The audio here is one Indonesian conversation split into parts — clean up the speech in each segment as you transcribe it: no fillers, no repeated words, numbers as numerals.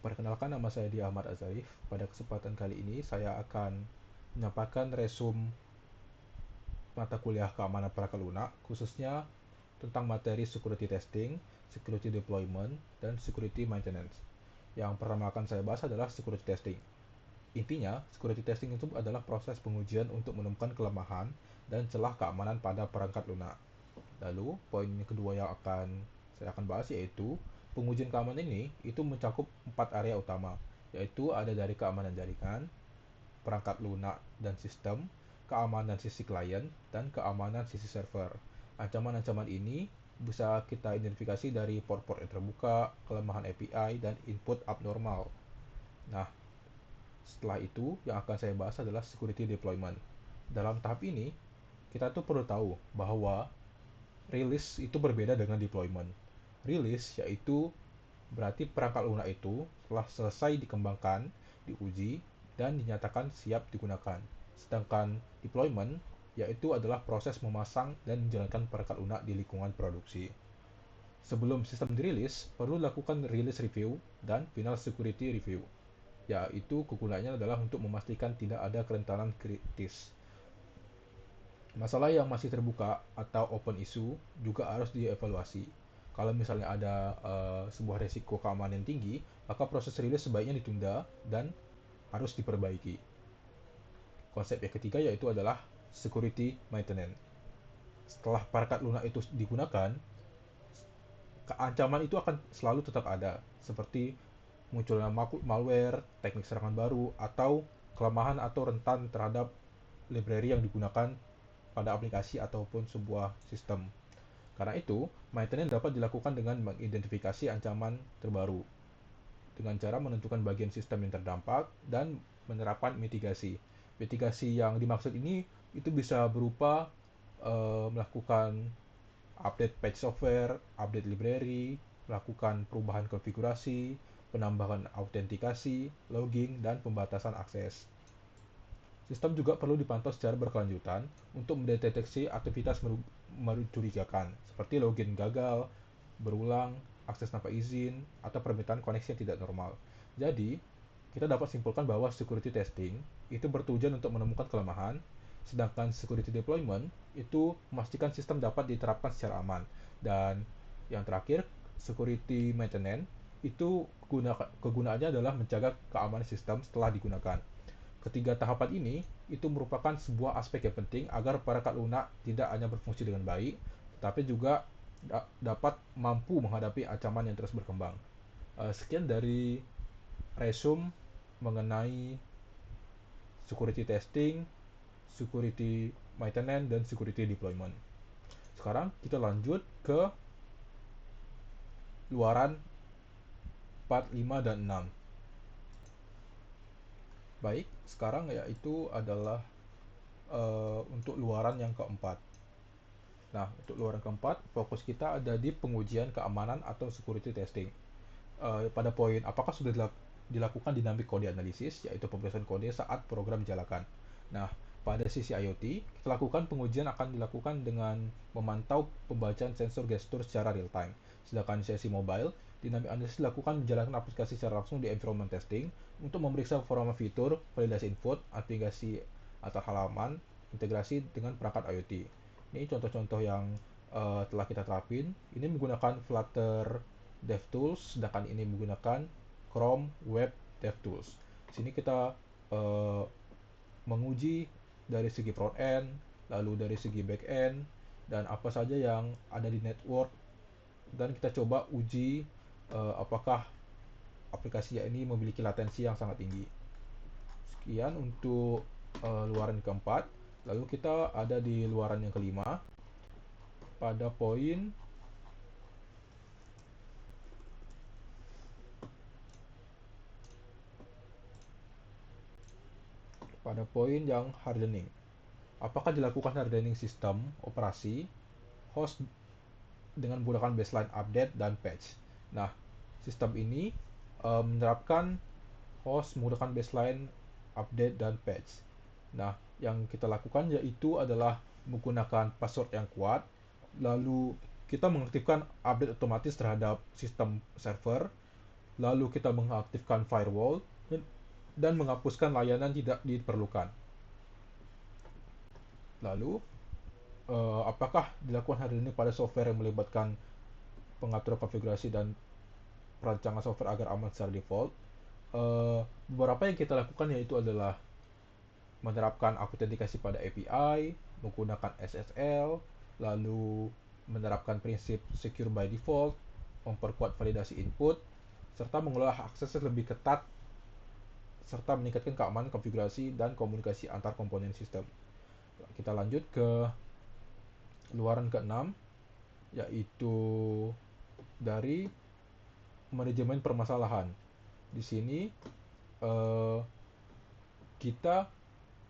Perkenalkan, nama saya Di Ahmad Azarif. Pada kesempatan kali ini saya akan menyampaikan resum mata kuliah keamanan perangkat lunak, khususnya tentang materi security testing, security deployment, dan security maintenance. Yang pertama akan saya bahas adalah security testing. Intinya, security testing itu adalah proses pengujian untuk menemukan kelemahan dan celah keamanan pada perangkat lunak. Lalu, poin kedua yang saya akan bahas yaitu pengujian keamanan ini itu mencakup 4 area utama, yaitu ada dari keamanan jaringan, perangkat lunak dan sistem, keamanan sisi klien, dan keamanan sisi server. Ancaman-ancaman ini bisa kita identifikasi dari port-port yang terbuka, kelemahan API, dan input abnormal. Nah, setelah itu yang akan saya bahas adalah security deployment. Dalam tahap ini, kita tuh perlu tahu bahwa release itu berbeda dengan deployment. Release yaitu berarti perangkat lunak itu telah selesai dikembangkan, diuji, dan dinyatakan siap digunakan. Sedangkan deployment yaitu adalah proses memasang dan menjalankan perangkat lunak di lingkungan produksi. Sebelum sistem dirilis, perlu dilakukan release review dan final security review, yaitu kegunaannya adalah untuk memastikan tidak ada kerentanan kritis. Masalah yang masih terbuka atau open issue juga harus dievaluasi. Kalau misalnya ada sebuah resiko keamanan tinggi, maka proses rilis sebaiknya ditunda dan harus diperbaiki. Konsep yang ketiga yaitu adalah security maintenance. Setelah perangkat lunak itu digunakan, ancaman itu akan selalu tetap ada, seperti munculnya malware, teknik serangan baru, atau kelemahan atau rentan terhadap library yang digunakan pada aplikasi ataupun sebuah sistem. Karena itu, maintenance dapat dilakukan dengan mengidentifikasi ancaman terbaru, dengan cara menentukan bagian sistem yang terdampak dan menerapkan mitigasi. Mitigasi yang dimaksud ini itu bisa berupa melakukan update patch software, update library, melakukan perubahan konfigurasi, penambahan autentikasi, logging, dan pembatasan akses. Sistem juga perlu dipantau secara berkelanjutan untuk mendeteksi aktivitas mencurigakan, seperti login gagal, berulang, akses tanpa izin, atau permintaan koneksi yang tidak normal. Jadi, kita dapat simpulkan bahwa security testing itu bertujuan untuk menemukan kelemahan, sedangkan security deployment itu memastikan sistem dapat diterapkan secara aman. Dan yang terakhir, security maintenance itu kegunaannya adalah menjaga keamanan sistem setelah digunakan. Ketiga tahapan ini itu merupakan sebuah aspek yang penting agar perangkat lunak tidak hanya berfungsi dengan baik, tetapi juga dapat mampu menghadapi ancaman yang terus berkembang. Sekian dari resume mengenai security testing, security maintenance, dan security deployment. Sekarang kita lanjut ke luaran 4, 5, dan 6. Baik, sekarang yaitu adalah untuk luaran yang keempat. Nah, untuk luaran keempat, fokus kita ada di pengujian keamanan atau security testing. Pada poin apakah sudah dilakukan dynamic code analysis, yaitu pemeriksaan kode saat program dijalankan. Nah, pada sisi IoT, kita lakukan pengujian akan dilakukan dengan memantau pembacaan sensor gestur secara real time. Sedangkan sesi mobile, dynamic analysis dilakukan menjalankan aplikasi secara langsung di environment testing untuk memeriksa performa fitur, validasi input, aplikasi atau halaman, integrasi dengan perangkat IoT. Ini contoh-contoh yang telah kita terapin. Ini menggunakan Flutter DevTools, sedangkan ini menggunakan Chrome Web DevTools. Di sini kita menguji dari segi front end, lalu dari segi back end, dan apa saja yang ada di network, dan kita coba uji apakah aplikasi ini memiliki latensi yang sangat tinggi. Sekian untuk luaran keempat. Lalu kita ada di luaran yang kelima. Pada poin yang hardening. Apakah dilakukan hardening sistem operasi host dengan menggunakan baseline update dan patch. Nah, sistem ini menerapkan host menggunakan baseline update dan patch. Nah, yang kita lakukan yaitu adalah menggunakan password yang kuat, lalu kita mengaktifkan update otomatis terhadap sistem server, lalu kita mengaktifkan firewall, dan menghapuskan layanan tidak diperlukan. Lalu, apakah dilakukan hal ini pada software yang melibatkan pengaturan konfigurasi dan perancangan software agar aman secara default? Beberapa yang kita lakukan yaitu adalah menerapkan autentikasi pada API, menggunakan SSL, lalu menerapkan prinsip secure by default, memperkuat validasi input, serta mengelola akses lebih ketat, serta meningkatkan keamanan konfigurasi dan komunikasi antar komponen sistem. Kita lanjut ke luaran ke-6, yaitu dari manajemen permasalahan. Di sini eh, kita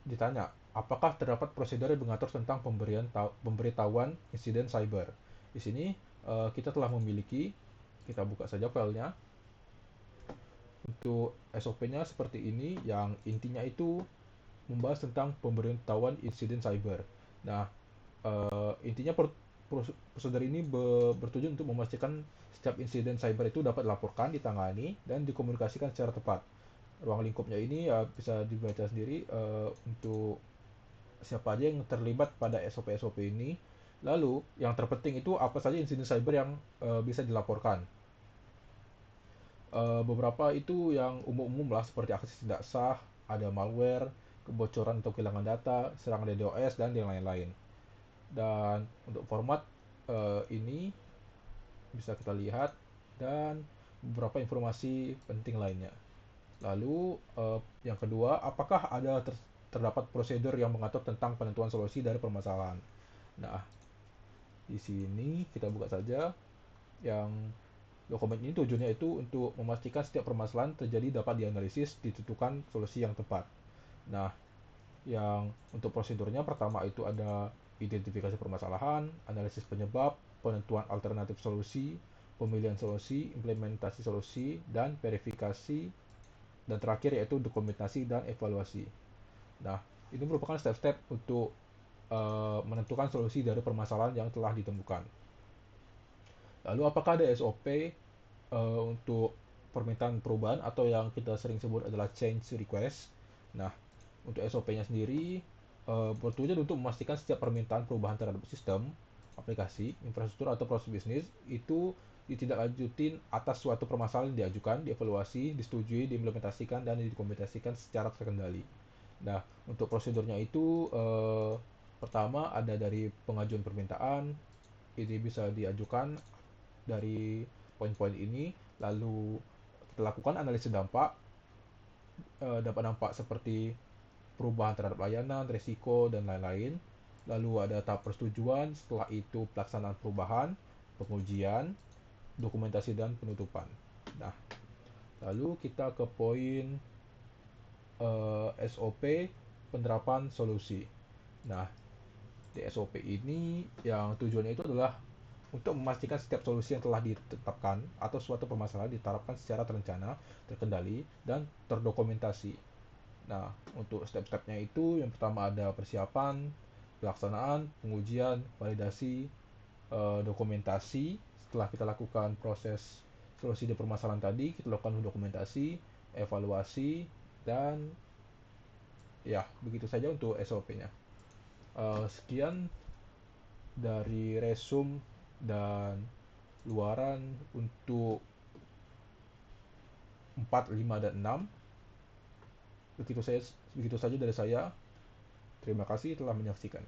ditanya, apakah terdapat prosedur yang mengatur tentang pemberitahuan insiden cyber? Di sini kita telah memiliki, kita buka saja filenya. Untuk SOP-nya seperti ini, yang intinya itu membahas tentang pemberitahuan insiden cyber. Nah, intinya prosedur ini bertujuan untuk memastikan setiap insiden cyber itu dapat dilaporkan, ditangani, dan dikomunikasikan secara tepat. Ruang lingkupnya ini bisa dibaca sendiri untuk siapa aja yang terlibat pada SOP-SOP ini. Lalu, yang terpenting itu apa saja insiden cyber yang bisa dilaporkan. Beberapa itu yang umum-umum lah, seperti akses tidak sah, ada malware, kebocoran atau kehilangan data, serangan DDoS, dan yang lain-lain. Dan untuk format ini bisa kita lihat, dan beberapa informasi penting lainnya. Lalu yang kedua, apakah ada terdapat prosedur yang mengatur tentang penentuan solusi dari permasalahan? Nah, di sini kita buka saja. Yang dokumen ini tujuannya itu untuk memastikan setiap permasalahan terjadi dapat dianalisis, ditentukan solusi yang tepat. Nah, yang untuk prosedurnya pertama itu ada identifikasi permasalahan, analisis penyebab, penentuan alternatif solusi, pemilihan solusi, implementasi solusi, dan verifikasi, dan terakhir yaitu dokumentasi dan evaluasi. Nah, ini merupakan step-step untuk menentukan solusi dari permasalahan yang telah ditemukan. Lalu apakah ada SOP untuk permintaan perubahan atau yang kita sering sebut adalah change request? Nah, untuk SOP-nya sendiri bertujuan untuk memastikan setiap permintaan perubahan terhadap sistem, aplikasi, infrastruktur, atau proses bisnis itu ditindaklanjutin atas suatu permasalahan yang diajukan, dievaluasi, disetujui, diimplementasikan, dan dikomunikasikan secara terkendali. Nah, untuk prosedurnya itu pertama ada dari pengajuan permintaan, ini bisa diajukan dari poin-poin ini, lalu kita lakukan analisis dampak, dampak dampak seperti perubahan terhadap layanan, risiko, dan lain-lain. Lalu ada tahap persetujuan, setelah itu pelaksanaan perubahan, pengujian, dokumentasi, dan penutupan. Nah, lalu kita ke poin SOP penerapan solusi. Nah, di SOP ini yang tujuannya itu adalah untuk memastikan setiap solusi yang telah ditetapkan atau suatu permasalahan diterapkan secara terencana, terkendali, dan terdokumentasi. Nah, untuk step-stepnya itu yang pertama ada persiapan, pelaksanaan, pengujian, validasi, dokumentasi. Setelah kita lakukan proses solusi dari permasalahan tadi, kita lakukan dokumentasi, evaluasi, dan ya begitu saja untuk SOP-nya. Sekian dari resume dan luaran untuk 4, 5, dan 6. Begitu saja dari saya. Terima kasih telah menyaksikan.